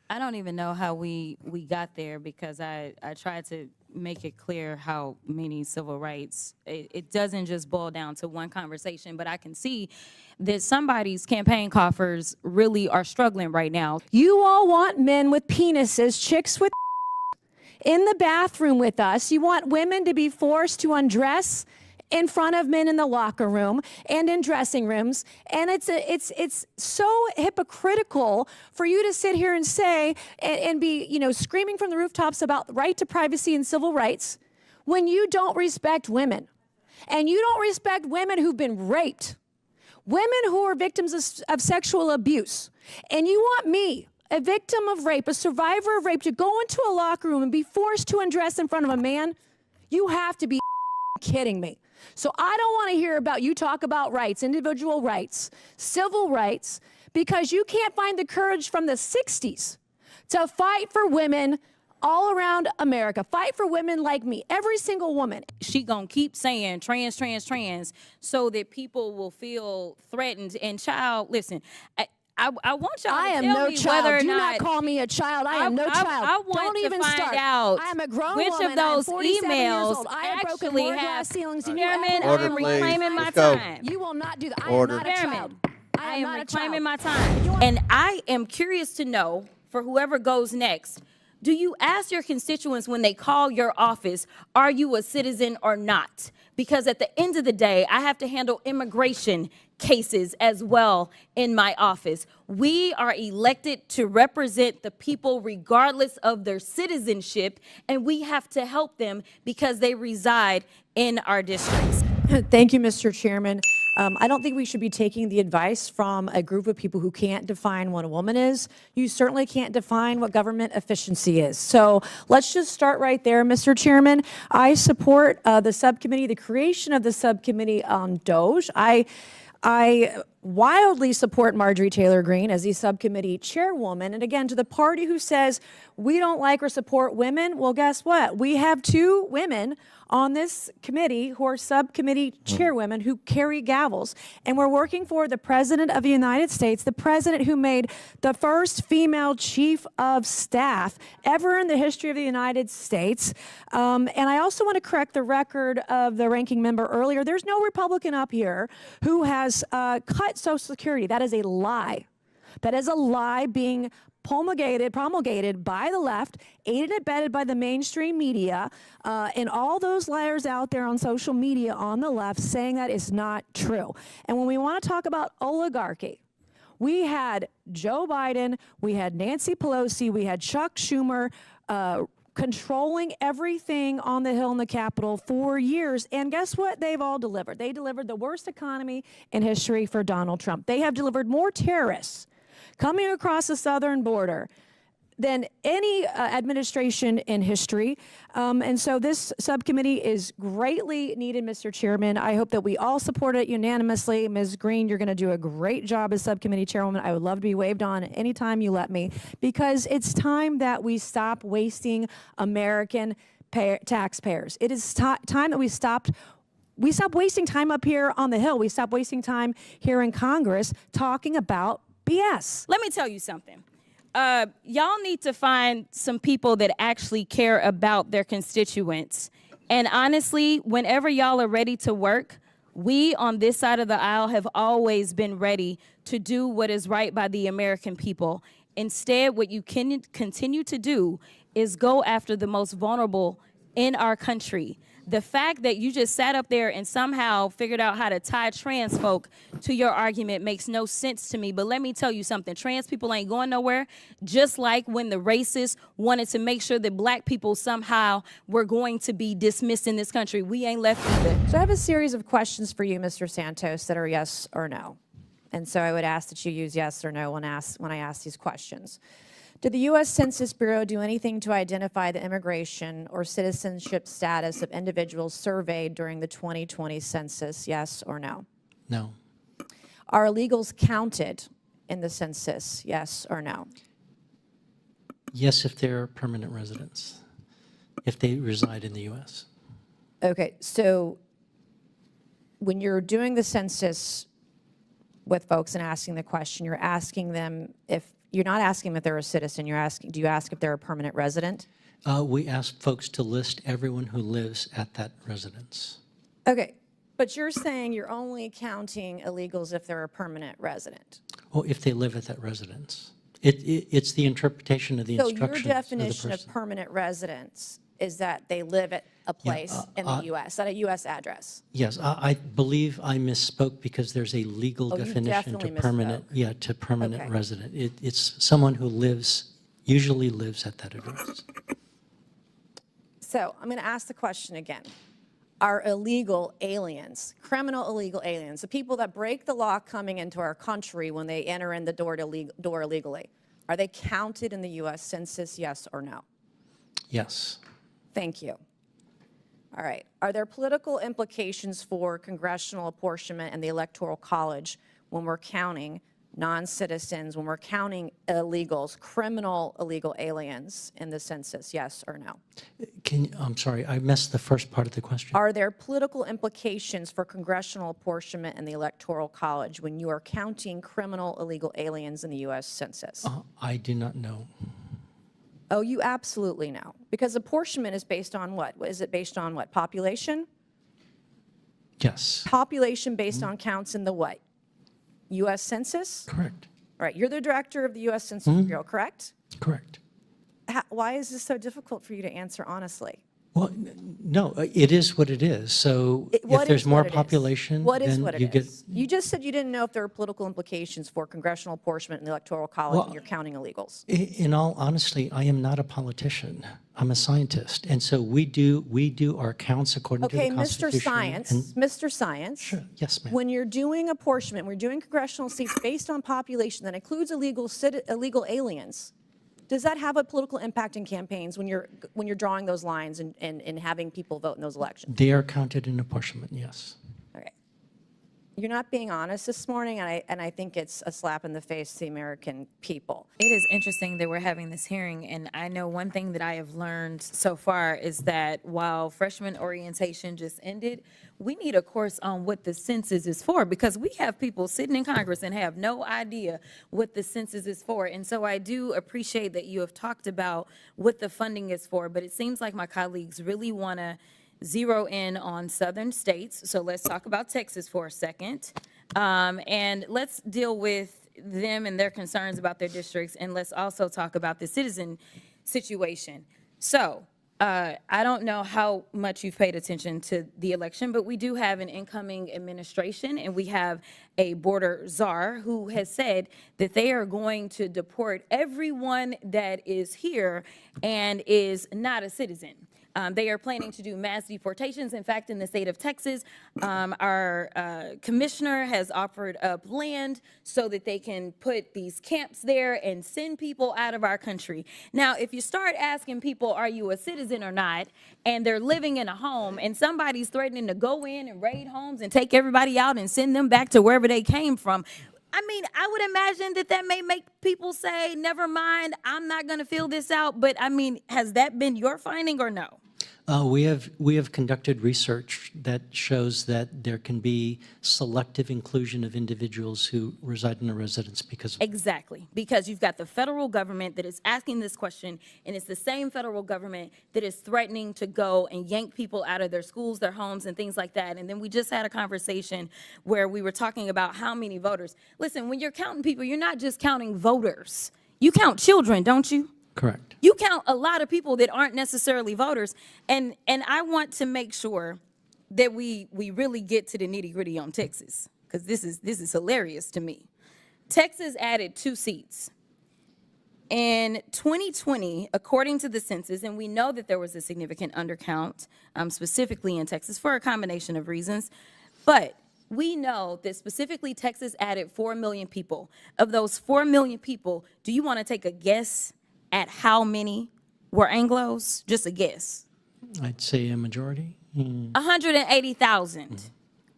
I don't even know how we got there because I tried to make it clear how many civil rights, it doesn't just boil down to one conversation, but I can see that somebody's campaign coffers really are struggling right now. You all want men with penises, chicks with in the bathroom with us. You want women to be forced to undress in front of men in the locker room and in dressing rooms. And it's so hypocritical for you to sit here and say and be, you know, screaming from the rooftops about the right to privacy and civil rights when you don't respect women. And you don't respect women who've been raped, women who are victims of sexual abuse. And you want me, a victim of rape, a survivor of rape, to go into a locker room and be forced to undress in front of a man? You have to be kidding me. So I don't want to hear about you talk about rights, individual rights, civil rights, because you can't find the courage from the 60s to fight for women all around America. Fight for women like me, every single woman. She gonna keep saying trans, trans, trans so that people will feel threatened. And child, listen, I want y'all to tell me whether or Do not. not call me a child. I am no child. I want Don't to even find start. out I am a grown which woman. of those I am 47 years emails old. I have broken actually more have. glass ceilings than you Chairman, ever I will. am reclaiming my Let's go. time. You will not do that. I Order. am not a child. Chairman, I am not a reclaiming child. my time. And I am curious to know, for whoever goes next, do you ask your constituents when they call your office, are you a citizen or not? Because at the end of the day, I have to handle immigration cases as well in my office. We are elected to represent the people regardless of their citizenship, and we have to help them because they reside in our districts. Thank you, Mr. Chairman. I don't think we should be taking the advice from a group of people who can't define what a woman is. You certainly can't define what government efficiency is. So let's just start right there, Mr. Chairman. I support the subcommittee, the creation of the subcommittee on DOJ. I wildly support Marjorie Taylor Greene as the subcommittee chairwoman. And again, to the party who says we don't like or support women, well, guess what? We have two women on this committee who are subcommittee chairwomen who carry gavels. And we're working for the President of the United States, the president who made the first female chief of staff ever in the history of the United States. And I also want to correct the record of the ranking member earlier. There's no Republican up here who has cut Social Security. That is a lie. That is a lie being promulgated by the left, aided and abetted by the mainstream media, and all those liars out there on social media on the left saying that is not true. And when we want to talk about oligarchy, we had Joe Biden, we had Nancy Pelosi, we had Chuck Schumer, controlling everything on the Hill in the Capitol for years. And guess what? They've all delivered. They delivered the worst economy in history for Donald Trump. They have delivered more terrorists coming across the southern border than any administration in history. And so this subcommittee is greatly needed, Mr. Chairman. I hope that we all support it unanimously. Ms. Greene, you're going to do a great job as subcommittee chairwoman. I would love to be waved on anytime you let me, because it's time that we stop wasting American taxpayers. It is time that we stop wasting time up here on the Hill. We stop wasting time here in Congress talking about BS. Let me tell you something. Y'all need to find some people that actually care about their constituents. And honestly, whenever y'all are ready to work, we on this side of the aisle have always been ready to do what is right by the American people. Instead, what you can continue to do is go after the most vulnerable in our country. The fact that you just sat up there and somehow figured out how to tie trans folk to your argument makes no sense to me. But let me tell you something. Trans people ain't going nowhere, just like when the racists wanted to make sure that black people somehow were going to be dismissed in this country. We ain't left either. So I have a series of questions for you, Mr. Santos, that are yes or no. And so I would ask that you use yes or no when I ask these questions. Did the U.S. Census Bureau do anything to identify the immigration or citizenship status of individuals surveyed during the 2020 census, yes or no? No. Are illegals counted in the census, yes or no? Yes, if they're permanent residents, if they reside in the U.S. Okay, so when you're doing the census with folks and asking the question, you're asking them if You're not asking if they're a citizen. You're asking, do you ask if they're a permanent resident? We asked folks to list everyone who lives at that residence. Okay, but you're saying you're only counting illegals if they're a permanent resident. Well, if they live at that residence. It's the interpretation of the So instructions your of the definition of person. permanent residence is that they live at a place in the U.S., at a U.S. address. Yes, I believe I misspoke because there's a legal Oh, you definition to definitely permanent, misspoke. to permanent Okay. resident. It's someone who usually lives at that address. So I'm going to ask the question again. Are illegal aliens, criminal illegal aliens, the people that break the law coming into our country when they enter in the door illegally, are they counted in the U.S. Census, yes or no? Yes. Thank you. All right. Are there political implications for congressional apportionment and the Electoral College when we're counting non-citizens, when we're counting illegals, criminal illegal aliens in the census, yes or no? I'm sorry, I missed the first part of the question. Are there political implications for congressional apportionment and the Electoral College when you are counting criminal illegal aliens in the U.S. Census? I do not know. Oh, you absolutely know. Because apportionment is based on what? Is it based on what? Population? Yes. Population based on counts in the what? U.S. Census? Correct. All right, you're the director of the U.S. Census Bureau, correct? Correct. Why is this so difficult for you to answer honestly? Well, no, it is what it is. So What if there's is more what it is? population, What is then what it you get. is? You just said you didn't know if there were political implications for congressional apportionment and the Electoral College when Well, you're counting illegals. In all honesty, I am not a politician. I'm a scientist, and so we do our counts according to Okay, the Mr. Constitution. Science, and- Mr. Science. Sure. Yes, ma'am. When you're doing apportionment, we're doing congressional seats based on population that includes illegal aliens. Does that have a political impact in campaigns when you're drawing those lines and having people vote in those elections? They are counted in apportionment. Yes. Okay. You're not being honest this morning, and I think it's a slap in the face to the American people. It is interesting that we're having this hearing, and I know one thing that I have learned so far is that while freshman orientation just ended, we need a course on what the census is for, because we have people sitting in Congress and have no idea what the census is for. And so I do appreciate that you have talked about what the funding is for, but it seems like my colleagues really want to zero in on southern states. So let's talk about Texas for a second. And let's deal with them and their concerns about their districts. And let's also talk about the citizen situation. So I don't know how much you've paid attention to the election, but we do have an incoming administration, and we have a border czar who has said that they are going to deport everyone that is here and is not a citizen. They are planning to do mass deportations. In fact, in the state of Texas, our commissioner has offered up land so that they can put these camps there and send people out of our country. Now, if you start asking people, are you a citizen or not, and they're living in a home, and somebody's threatening to go in and raid homes and take everybody out and send them back to wherever they came from, I mean, I would imagine that may make people say, never mind, I'm not going to fill this out. But I mean, has that been your finding or no? We have conducted research that shows that there can be selective inclusion of individuals who reside in a residence because of. Exactly, because you've got the federal government that is asking this question, and it's the same federal government that is threatening to go and yank people out of their schools, their homes, and things like that. And then we just had a conversation where we were talking about how many voters. Listen, when you're counting people, you're not just counting voters. You count children, don't you? Correct. You count a lot of people that aren't necessarily voters, and I want to make sure that we really get to the nitty-gritty on Texas, because this is hilarious to me. Texas added 2 seats. In 2020, according to the census, and we know that there was a significant undercount, specifically in Texas for a combination of reasons, but we know that specifically Texas added 4 million people. Of those 4 million people, do you want to take a guess at how many were Anglos? Just a guess. I'd say a majority. 180,000.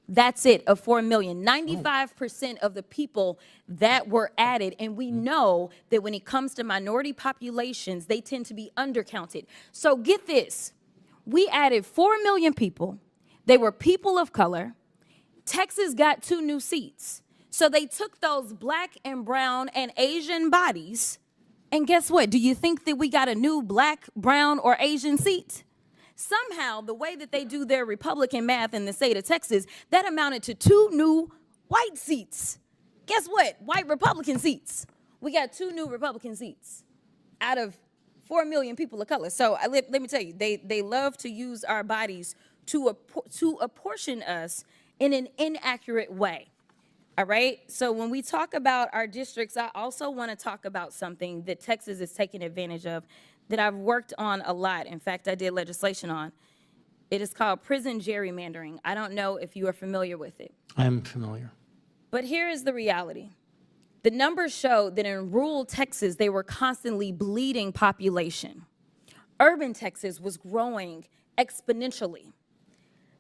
That's it, of 4 million. 95% of the people that were added, and we know that when it comes to minority populations, they tend to be undercounted. So get this, we added 4 million people. They were people of color. Texas got 2 new seats. So they took those black and brown and Asian bodies, and guess what? Do you think that we got a new black, brown, or Asian seat? Somehow, the way that they do their Republican math in the state of Texas, that amounted to 2 new white seats. Guess what? White Republican seats. We got 2 new Republican seats out of 4 million people of color. So let me tell you, they love to use our bodies to apportion us in an inaccurate way. All right? So when we talk about our districts, I also want to talk about something that Texas is taking advantage of that I've worked on a lot. In fact, I did legislation on. It is called prison gerrymandering. I don't know if you are familiar with it. I'm familiar. But here is the reality. The numbers show that in rural Texas, they were constantly bleeding population. Urban Texas was growing exponentially.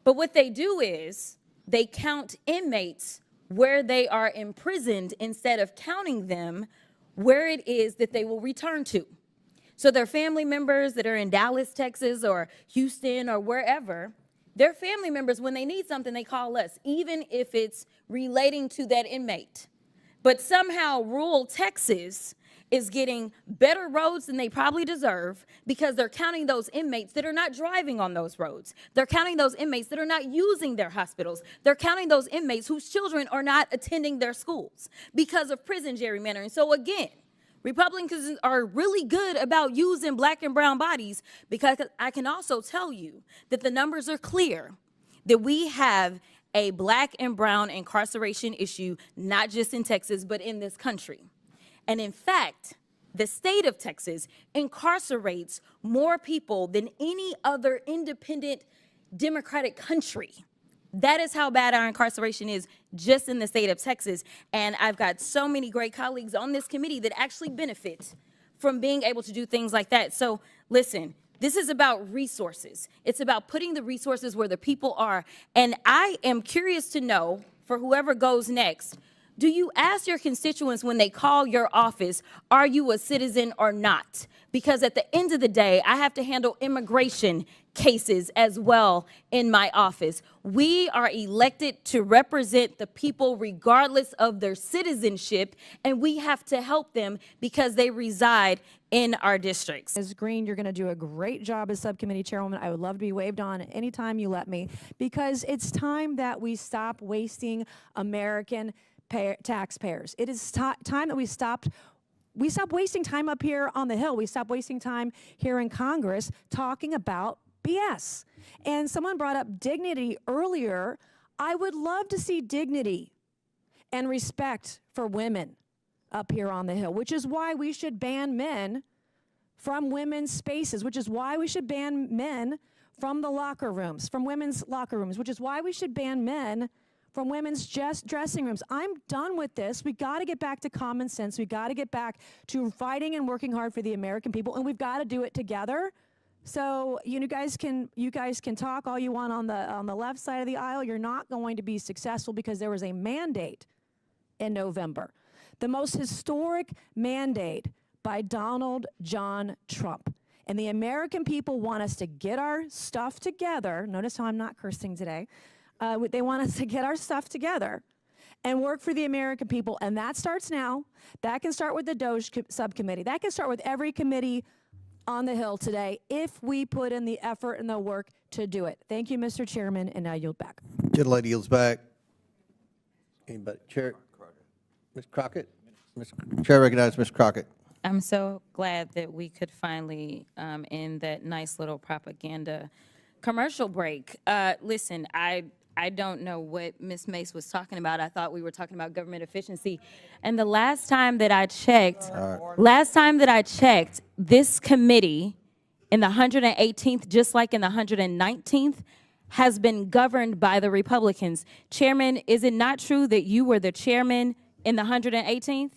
But what they do is they count inmates where they are imprisoned instead of counting them where it is that they will return to. So their family members that are in Dallas, Texas, or Houston, or wherever, their family members, when they need something, they call us, even if it's relating to that inmate. But somehow rural Texas is getting better roads than they probably deserve because they're counting those inmates that are not driving on those roads. They're counting those inmates that are not using their hospitals. They're counting those inmates whose children are not attending their schools because of prison gerrymandering. So again, Republicans are really good about using black and brown bodies, because I can also tell you that the numbers are clear that we have a black and brown incarceration issue, not just in Texas, but in this country. And in fact, the state of Texas incarcerates more people than any other independent democratic country. That is how bad our incarceration is just in the state of Texas. And I've got so many great colleagues on this committee that actually benefit from being able to do things like that. So listen, this is about resources. It's about putting the resources where the people are. And I am curious to know, for whoever goes next, do you ask your constituents when they call your office, are you a citizen or not? Because at the end of the day, I have to handle immigration cases as well in my office. We are elected to represent the people regardless of their citizenship, and we have to help them because they reside in our districts. Ms. Green, you're going to do a great job as subcommittee chairwoman. I would love to be waved on anytime you let me, because it's time that we stop wasting American taxpayers. It is time that we stop wasting time up here on the Hill. We stop wasting time here in Congress talking about BS. And someone brought up dignity earlier. I would love to see dignity and respect for women up here on the Hill, which is why we should ban men from women's spaces, which is why we should ban men from the locker rooms, from women's locker rooms, which is why we should ban men from women's dressing rooms. I'm done with this. We got to get back to common sense. We got to get back to fighting and working hard for the American people, and we've got to do it together. So you guys can talk all you want on the left side of the aisle. You're not going to be successful because there was a mandate in November, the most historic mandate by Donald John Trump. And the American people want us to get our stuff together. Notice how I'm not cursing today. They want us to get our stuff together and work for the American people, and that starts now. That can start with the DOJ subcommittee. That can start with every committee on the Hill today if we put in the effort and the work to do it. Thank you, Mr. Chairman, and I yield back. Gentlelady yields back. Anybody? Chair? Ms. Crockett? Chair recognizes Ms. Crockett. I'm so glad that we could finally end that nice little propaganda commercial break. Listen, I don't know what Ms. Mace was talking about. I thought we were talking about government efficiency. And the last time that I checked, this committee in the 118th, just like in the 119th, has been governed by the Republicans. Chairman, is it not true that you were the chairman in the 118th?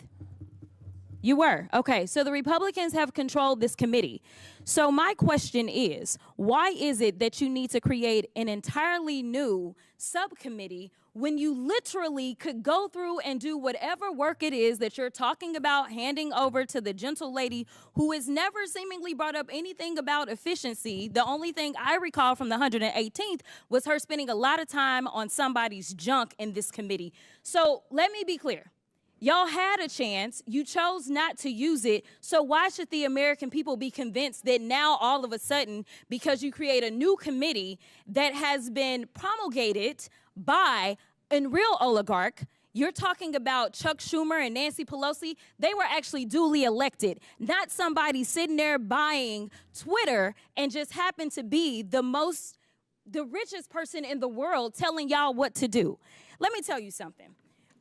You were? Okay, so the Republicans have controlled this committee. So my question is, why is it that you need to create an entirely new subcommittee when you literally could go through and do whatever work it is that you're talking about handing over to the gentle lady who has never seemingly brought up anything about efficiency? The only thing I recall from the 118th was her spending a lot of time on somebody's junk in this committee. So let me be clear. Y'all had a chance, you chose not to use it, so why should the American people be convinced that now all of a sudden, because you create a new committee that has been promulgated by a real oligarch, you're talking about Chuck Schumer and Nancy Pelosi, they were actually duly elected, not somebody sitting there buying Twitter and just happened to be the richest person in the world telling y'all what to do. Let me tell you something.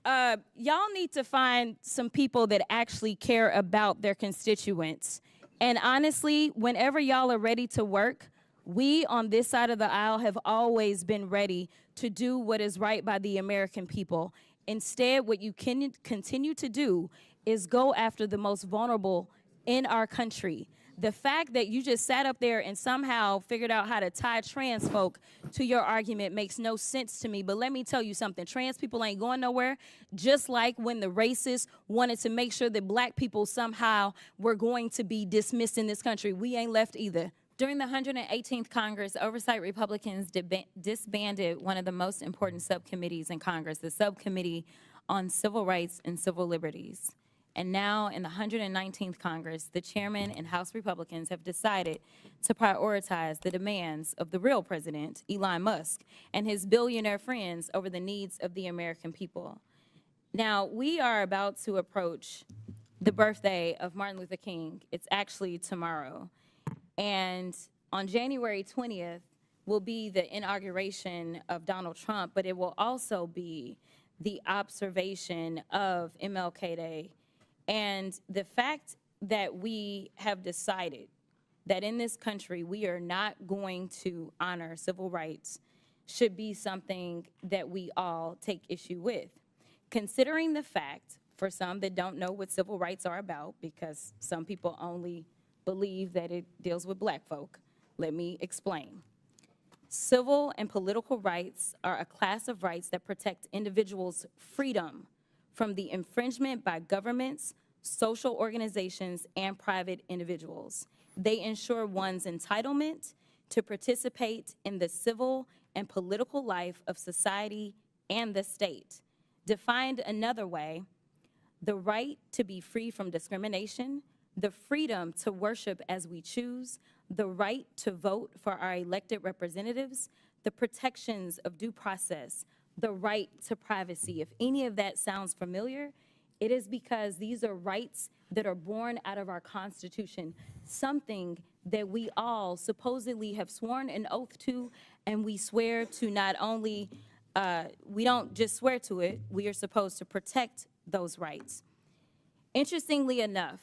Y'all need to find some people that actually care about their constituents. And honestly, whenever y'all are ready to work, we on this side of the aisle have always been ready to do what is right by the American people. Instead, what you can continue to do is go after the most vulnerable in our country. The fact that you just sat up there and somehow figured out how to tie trans folk to your argument makes no sense to me. But let me tell you something. Trans people ain't going nowhere, just like when the racists wanted to make sure that black people somehow were going to be dismissed in this country. We ain't left either. During the 118th Congress, Oversight Republicans disbanded one of the most important subcommittees in Congress, the Subcommittee on Civil Rights and Civil Liberties. And now in the 119th Congress, the chairman and House Republicans have decided to prioritize the demands of the real president, Elon Musk, and his billionaire friends over the needs of the American people. Now, we are about to approach the birthday of Martin Luther King. It's actually tomorrow. And on January 20th will be the inauguration of Donald Trump, but it will also be the observation of MLK Day. And the fact that we have decided that in this country we are not going to honor civil rights should be something that we all take issue with. Considering the fact, for some that don't know what civil rights are about, because some people only believe that it deals with black folk, let me explain. Civil and political rights are a class of rights that protect individuals' freedom from the infringement by governments, social organizations, and private individuals. They ensure one's entitlement to participate in the civil and political life of society and the state. Defined another way, the right to be free from discrimination, the freedom to worship as we choose, the right to vote for our elected representatives, the protections of due process, the right to privacy. If any of that sounds familiar, it is because these are rights that are born out of our Constitution, something that we all supposedly have sworn an oath to, and we swear to not only, we don't just swear to it, we are supposed to protect those rights. Interestingly enough,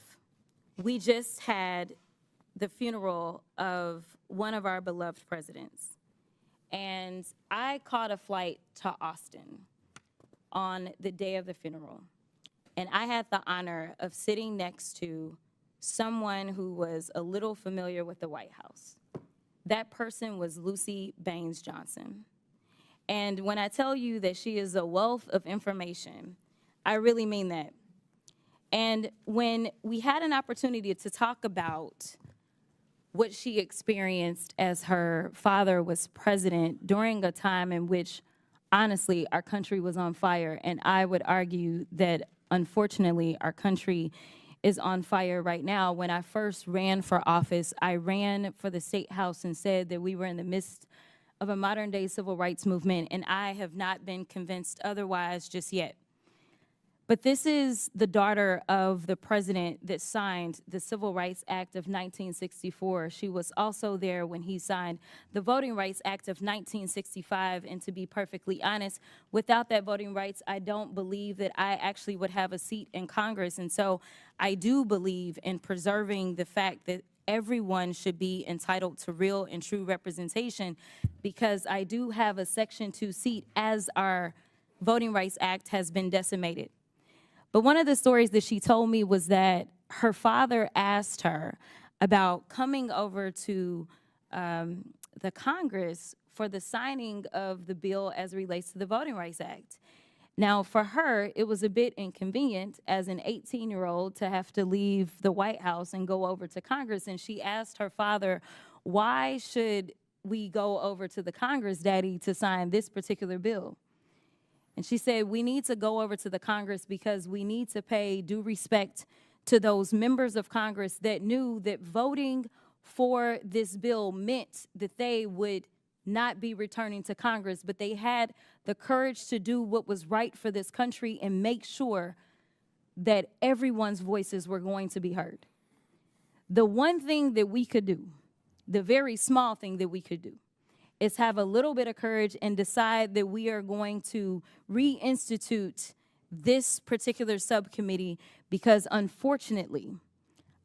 we just had the funeral of one of our beloved presidents. And I caught a flight to Austin on the day of the funeral. And I had the honor of sitting next to someone who was a little familiar with the White House. That person was Lucy Baines Johnson. And when I tell you that she is a wealth of information, I really mean that. And when we had an opportunity to talk about what she experienced as her father was president during a time in which, honestly, our country was on fire, and I would argue that, unfortunately, our country is on fire right now. When I first ran for office, I ran for the State House and said that we were in the midst of a modern-day civil rights movement, and I have not been convinced otherwise just yet. But this is the daughter of the president that signed the Civil Rights Act of 1964. She was also there when he signed the Voting Rights Act of 1965. And to be perfectly honest, without that voting rights, I don't believe that I actually would have a seat in Congress. And so I do believe in preserving the fact that everyone should be entitled to real and true representation, because I do have a Section 2 seat as our Voting Rights Act has been decimated. But one of the stories that she told me was that her father asked her about coming over to the Congress for the signing of the bill as it relates to the Voting Rights Act. Now, for her, it was a bit inconvenient as an 18-year-old to have to leave the White House and go over to Congress. And she asked her father, why should we go over to the Congress, Daddy, to sign this particular bill? And she said, we need to go over to the Congress because we need to pay due respect to those members of Congress that knew that voting for this bill meant that they would not be returning to Congress, but they had the courage to do what was right for this country and make sure that everyone's voices were going to be heard. The one thing that we could do, the very small thing that we could do, is have a little bit of courage and decide that we are going to reinstitute this particular subcommittee because, unfortunately,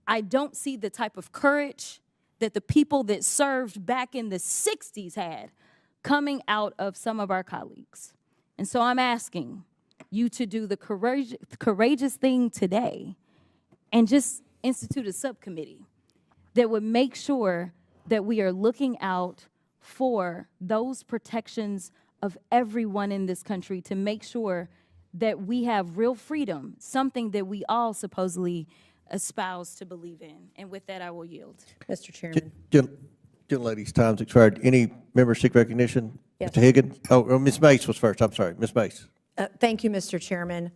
I don't see the type of courage that the people that served back in the 60s had coming out of some of our colleagues. And so I'm asking you to do the courageous thing today and just institute a subcommittee that would make sure that we are looking out for those protections of everyone in this country to make sure that we have real freedom, something that we all supposedly espouse to believe in. And with that, I will yield. Mr. Chairman. Gentlelady's time's expired. Any member seek recognition? Yes. Mr. Higgins? Oh, Ms. Mace was first. I'm sorry. Ms. Mace. Thank you, Mr. Chairman.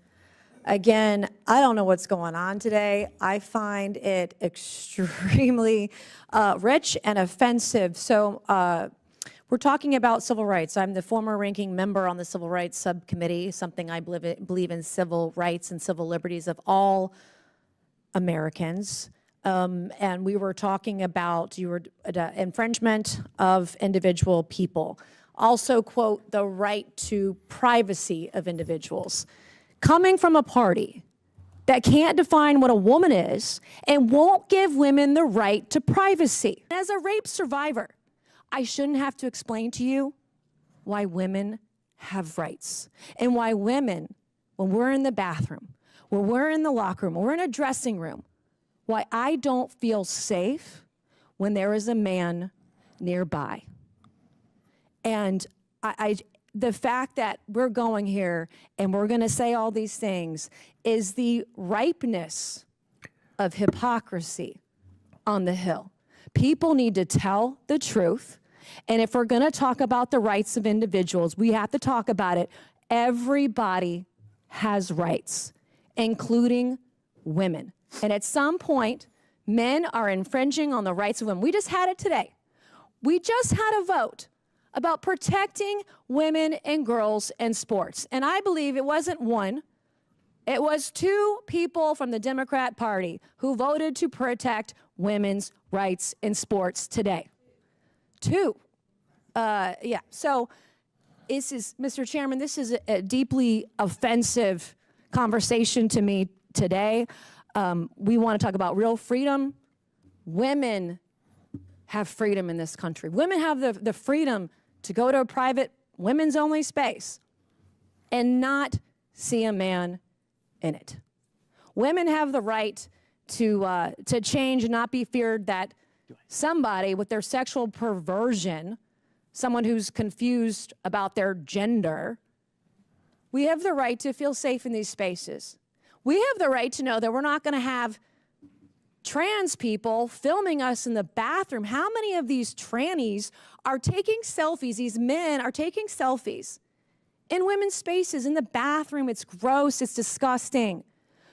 Again, I don't know what's going on today. I find it extremely rich and offensive. So we're talking about civil rights. I'm the former ranking member on the Civil Rights Subcommittee, something I believe in civil rights and civil liberties of all Americans. And we were talking about infringement of individual people. Also, quote, the right to privacy of individuals. Coming from a party that can't define what a woman is and won't give women the right to privacy. As a rape survivor, I shouldn't have to explain to you why women have rights and why women, when we're in the bathroom, when we're in the locker room, when we're in a dressing room, why I don't feel safe when there is a man nearby. And the fact that we're going here and we're going to say all these things is the ripeness of hypocrisy on the Hill. People need to tell the truth. And if we're going to talk about the rights of individuals, we have to talk about it. Everybody has rights, including women. And at some point, men are infringing on the rights of women. We just had it today. We just had a vote about protecting women and girls in sports. And I believe it wasn't one, it was two people from the Democrat Party who voted to protect women's rights in sports today. Two. Yeah, so this is, Mr. Chairman, this is a deeply offensive conversation to me today. We want to talk about real freedom. Women have freedom in this country. Women have the freedom to go to a private women's only space and not see a man in it. Women have the right to change and not be feared that somebody with their sexual perversion, someone who's confused about their gender, we have the right to feel safe in these spaces. We have the right to know that we're not going to have trans people filming us in the bathroom. How many of these trannies are taking selfies? These men are taking selfies in women's spaces, in the bathroom. It's gross. It's disgusting.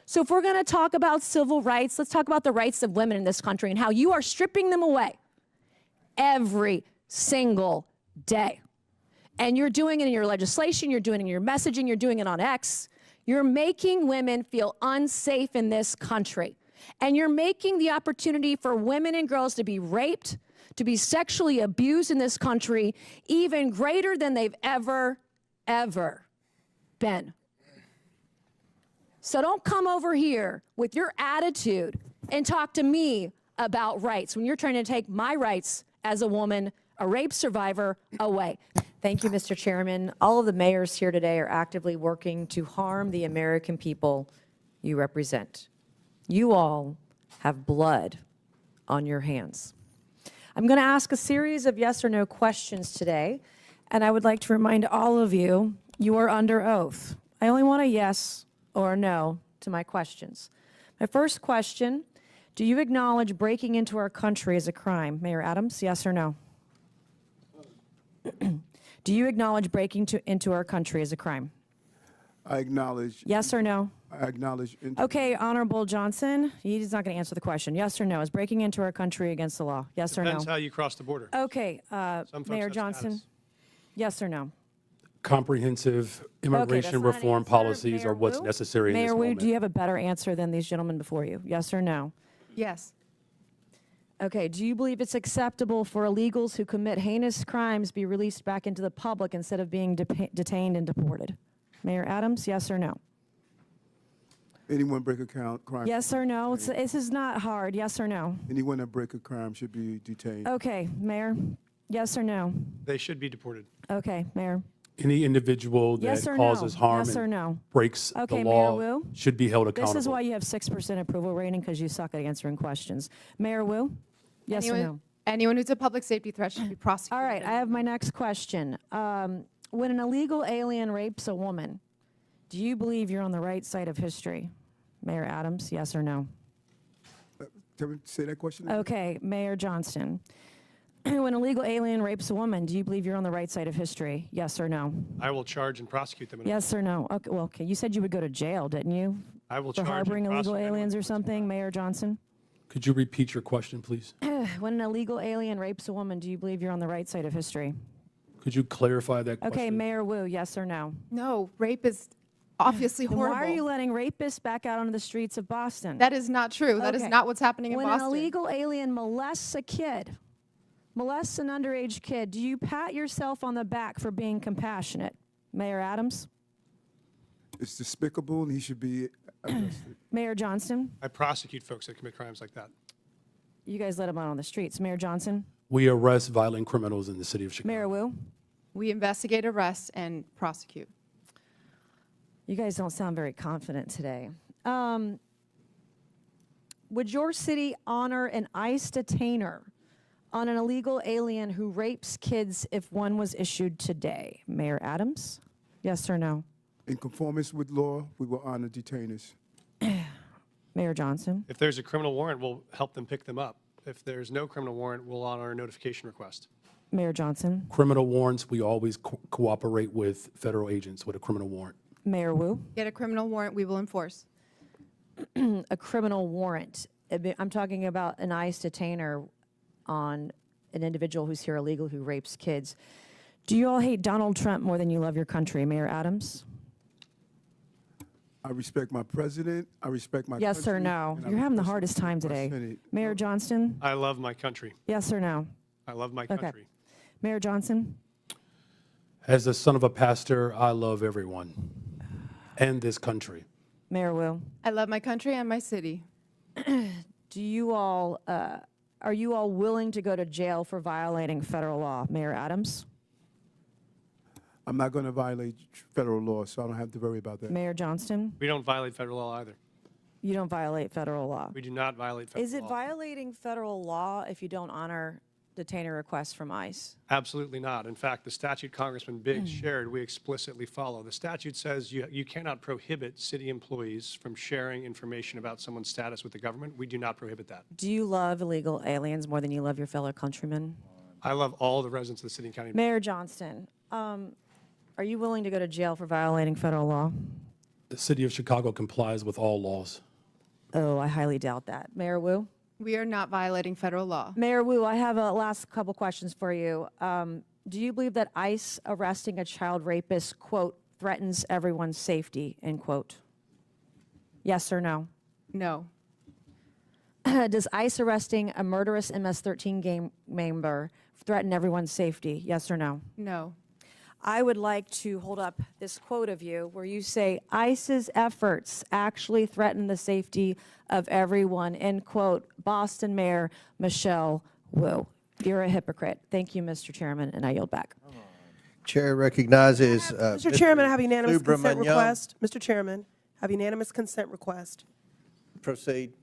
So if we're going to talk about civil rights, let's talk about the rights of women in this country and how you are stripping them away every single day. And you're doing it in your legislation. You're doing it in your messaging. You're doing it on X. You're making women feel unsafe in this country. And you're making the opportunity for women and girls to be raped, to be sexually abused in this country even greater than they've ever been. So don't come over here with your attitude and talk to me about rights when you're trying to take my rights as a woman, a rape survivor, away. Thank you, Mr. Chairman. All of the mayors here today are actively working to harm the American people you represent. You all have blood on your hands. I'm going to ask a series of yes or no questions today, and I would like to remind all of you, you are under oath. I only want a yes or a no to my questions. My first question, do you acknowledge breaking into our country as a crime? Mayor Adams, yes or no? Do you acknowledge breaking into our country as a crime? I acknowledge. Yes or no? I acknowledge. Okay, Honorable Johnson, he's not going to answer the question. Yes or no? Is breaking into our country against the law? Yes or no? Depends how you cross the border. Okay, Some folks Mayor have Johnson, status. yes or no? Comprehensive Okay, that's immigration not an reform answer. policies Mayor are what's Wu? necessary in this Mayor Wu, moment. do you have a better answer than these gentlemen before you? Yes or no? Yes. Okay, do you believe it's acceptable for illegals who commit heinous crimes be released back into the public instead of being detained and deported? Mayor Adams, yes or no? Anyone break a crime. Yes or no? This is not hard. Yes or no? Anyone that break a crime should be detained. Okay, Mayor, yes or no? They should be deported. Okay, Mayor. Any individual that Yes or causes no? harm Yes or and no? breaks Okay, the Mayor law Wu? should be held accountable. This is why you have 6% approval rating, because you suck at answering questions. Mayor Wu? Yes or no? Anyone who's a public safety threat should be prosecuted. All right, I have my next question. When an illegal alien rapes a woman, do you believe you're on the right side of history? Mayor Adams, yes or no? Can we say that question again? Okay, Mayor Johnston. When an illegal alien rapes a woman, do you believe you're on the right side of history? Yes or no? I will charge and prosecute them. Yes or no? Okay, well, okay. You said you would go to jail, didn't you? I will For charge and harboring illegal prosecute aliens or anyone. something, Mayor Johnson? Could you repeat your question, please? When an illegal alien rapes a woman, do you believe you're on the right side of history? Could you clarify that question? Okay, Mayor Wu, yes or no? No, rape is obviously Then horrible. why are you letting rapists back out onto the streets of Boston? That is not true. That is Okay. not what's happening in When Boston. an illegal alien molests a kid, molests an underage kid, do you pat yourself on the back for being compassionate? Mayor Adams? It's despicable and he should be arrested. Mayor Johnston? I prosecute folks that commit crimes like that. You guys let him out on the streets. Mayor Johnson? We arrest violent criminals in the city of Chicago. Mayor Wu? We investigate, arrest, and prosecute. You guys don't sound very confident today. Would your city honor an ICE detainer on an illegal alien who rapes kids if one was issued today? Mayor Adams? Yes or no? In conformance with law, we will honor detainers. Mayor Johnson? If there's a criminal warrant, we'll help them pick them up. If there's no criminal warrant, we'll honor a notification request. Mayor Johnson? Criminal warrants, we always cooperate with federal agents with a criminal warrant. Mayor Wu? Get a criminal warrant, we will enforce. A criminal warrant. I'm talking about an ICE detainer on an individual who's here illegal who rapes kids. Do you all hate Donald Trump more than you love your country? Mayor Adams? I respect my president. I respect my Yes or country, no? and I You're having the respect hardest time my today. Senate. Mayor Johnston? I love my country. Yes or no? I love my Okay. country. Mayor Johnson? As the son of a pastor, I love everyone and this country. Mayor Wu? I love my country and my city. Do you all, are you all willing to go to jail for violating federal law? Mayor Adams? I'm not going to violate federal law, so I don't have to worry about that. Mayor Johnston? We don't violate federal law either. You don't violate federal law. We do not violate federal law. Is it violating federal law if you don't honor detainer requests from ICE? Absolutely not. In fact, the statute Congressman Biggs shared, we explicitly follow. The statute says you cannot prohibit city employees from sharing information about someone's status with the government. We do not prohibit that. Do you love illegal aliens more than you love your fellow countrymen? I love all the residents of the city and county. Mayor Johnston, are you willing to go to jail for violating federal law? The city of Chicago complies with all laws. Oh, I highly doubt that. Mayor Wu? We are not violating federal law. Mayor Wu, I have a last couple questions for you. Do you believe that ICE arresting a child rapist, quote, threatens everyone's safety, end quote? Yes or no? No. Does ICE arresting a murderous MS-13 gang member threaten everyone's safety? Yes or no? No. I would like to hold up this quote of you where you say, ICE's efforts actually threaten the safety of everyone, end quote, Boston Mayor Michelle Wu. You're a hypocrite. Thank you, Mr. Chairman, and I yield back. Chair recognizes Mr. Chairman, I have a unanimous consent Subramaniam. request. Mr. Chairman, Have unanimous consent request. Proceed.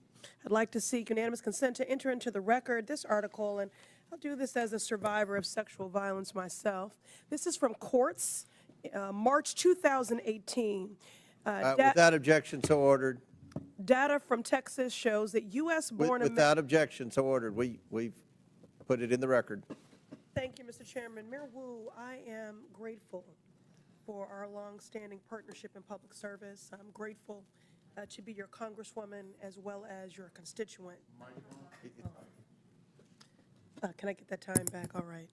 I'd like to seek unanimous consent to enter into the record this article, and I'll do this as a survivor of sexual violence myself. This is from Courts, March 2018. Without objection, so ordered. Data from Texas shows that U.S.-born Without objection, so ordered. We've put it in the record. Thank you, Mr. Chairman. Mayor Wu, I am grateful for our long-standing partnership in public service. I'm grateful to be your congresswoman as well as your constituent. Can I get that time back? All right.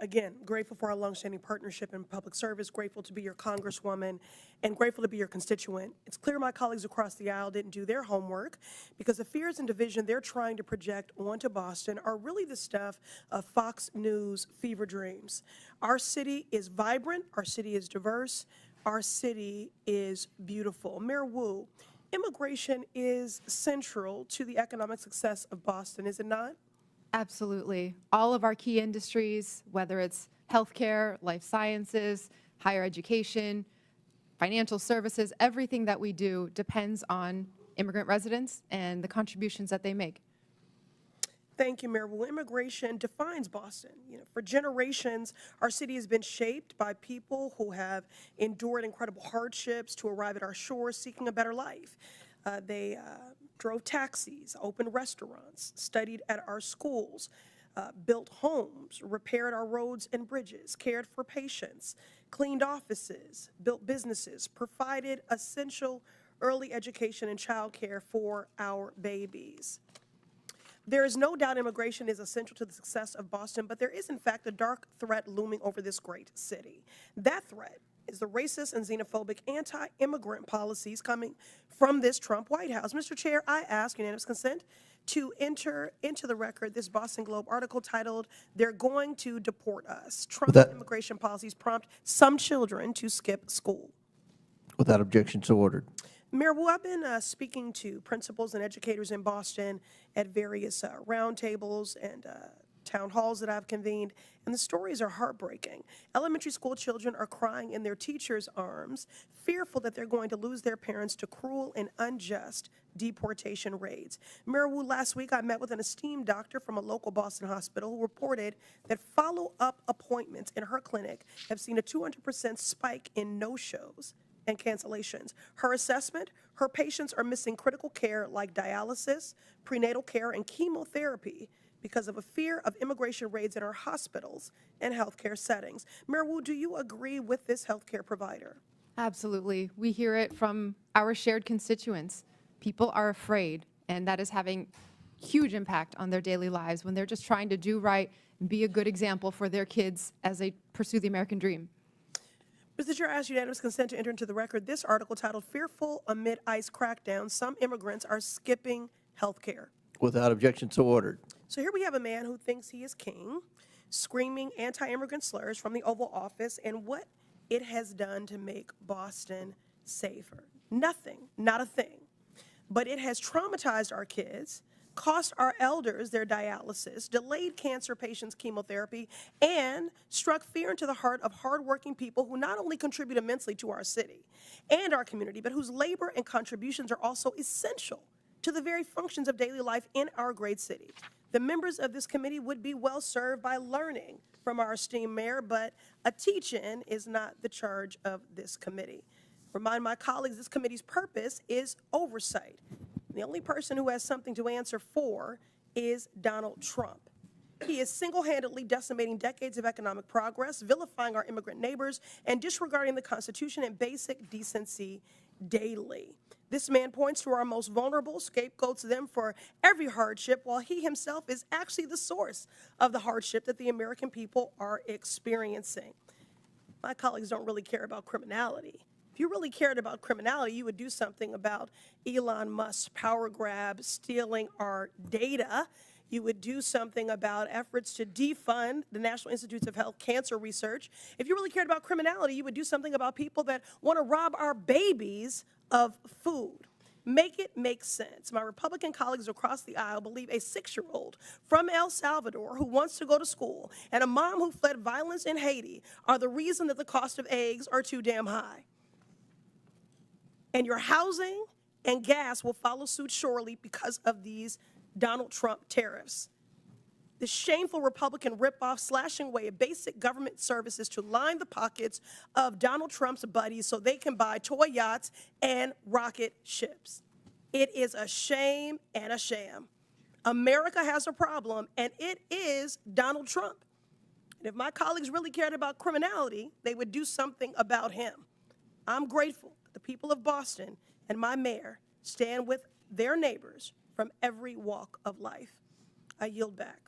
Again, grateful for our longstanding partnership in public service, grateful to be your congresswoman, and grateful to be your constituent. It's clear my colleagues across the aisle didn't do their homework because the fears and division they're trying to project onto Boston are really the stuff of Fox News fever dreams. Our city is vibrant, our city is diverse, our city is beautiful. Mayor Wu, immigration is central to the economic success of Boston, is it not? Absolutely. All of our key industries, whether it's healthcare, life sciences, higher education, financial services, everything that we do depends on immigrant residents and the contributions that they make. Thank you, Mayor Wu. Immigration defines Boston. For generations, our city has been shaped by people who have endured incredible hardships to arrive at our shores seeking a better life. They drove taxis, opened restaurants, studied at our schools, built homes, repaired our roads and bridges, cared for patients, cleaned offices, built businesses, provided essential early education and child care for our babies. There is no doubt immigration is essential to the success of Boston, but there is, in fact, a dark threat looming over this great city. That threat is the racist and xenophobic anti-immigrant policies coming from this Trump White House. Mr. Chair, I ask unanimous consent to enter into the record this Boston Globe article titled, "They're Going to Deport Us. Trump's immigration policies prompt some children to skip school." Without objection, so ordered. Mayor Wu, I've been speaking to principals and educators in Boston at various roundtables and town halls that I've convened, and the stories are heartbreaking. Elementary school children are crying in their teachers' arms, fearful that they're going to lose their parents to cruel and unjust deportation raids. Mayor Wu, last week I met with an esteemed doctor from a local Boston hospital who reported that follow-up appointments in her clinic have seen a 200% spike in no-shows and cancellations. Her assessment, her patients are missing critical care like dialysis, prenatal care, and chemotherapy because of a fear of immigration raids in our hospitals and healthcare settings. Mayor Wu, do you agree with this healthcare provider? Absolutely. We hear it from our shared constituents. People are afraid, and that is having huge impact on their daily lives when they're just trying to do right and be a good example for their kids as they pursue the American dream. Mr. Chair, I ask unanimous consent to enter into the record this article titled, "Fearful Amid ICE Crackdown, Some Immigrants Are Skipping Healthcare." Without objection, so ordered. So here we have a man who thinks he is king, screaming anti-immigrant slurs from the Oval Office and what it has done to make Boston safer. Nothing, not a thing. But it has traumatized our kids, cost our elders their dialysis, delayed cancer patients' chemotherapy, and struck fear into the heart of hardworking people who not only contribute immensely to our city and our community, but whose labor and contributions are also essential to the very functions of daily life in our great city. The members of this committee would be well served by learning from our esteemed mayor, but a teach-in is not the charge of this committee. Remind my colleagues this committee's purpose is oversight. The only person who has something to answer for is Donald Trump. He is single-handedly decimating decades of economic progress, vilifying our immigrant neighbors, and disregarding the Constitution and basic decency daily. This man points to our most vulnerable, scapegoats them for every hardship, while he himself is actually the source of the hardship that the American people are experiencing. My colleagues don't really care about criminality. If you really cared about criminality, you would do something about Elon Musk's power grab, stealing our data. You would do something about efforts to defund the National Institutes of Health cancer research. If you really cared about criminality, you would do something about people that want to rob our babies of food. Make it make sense. My Republican colleagues across the aisle believe a 6-year-old from El Salvador who wants to go to school and a mom who fled violence in Haiti are the reason that the cost of eggs are too damn high. And your housing and gas will follow suit shortly because of these Donald Trump tariffs. The shameful Republican ripoff slashing away at basic government services to line the pockets of Donald Trump's buddies so they can buy toy yachts and rocket ships. It is a shame and a sham. America has a problem, and it is Donald Trump. And if my colleagues really cared about criminality, they would do something about him. I'm grateful that the people of Boston and my mayor stand with their neighbors from every walk of life. I yield back.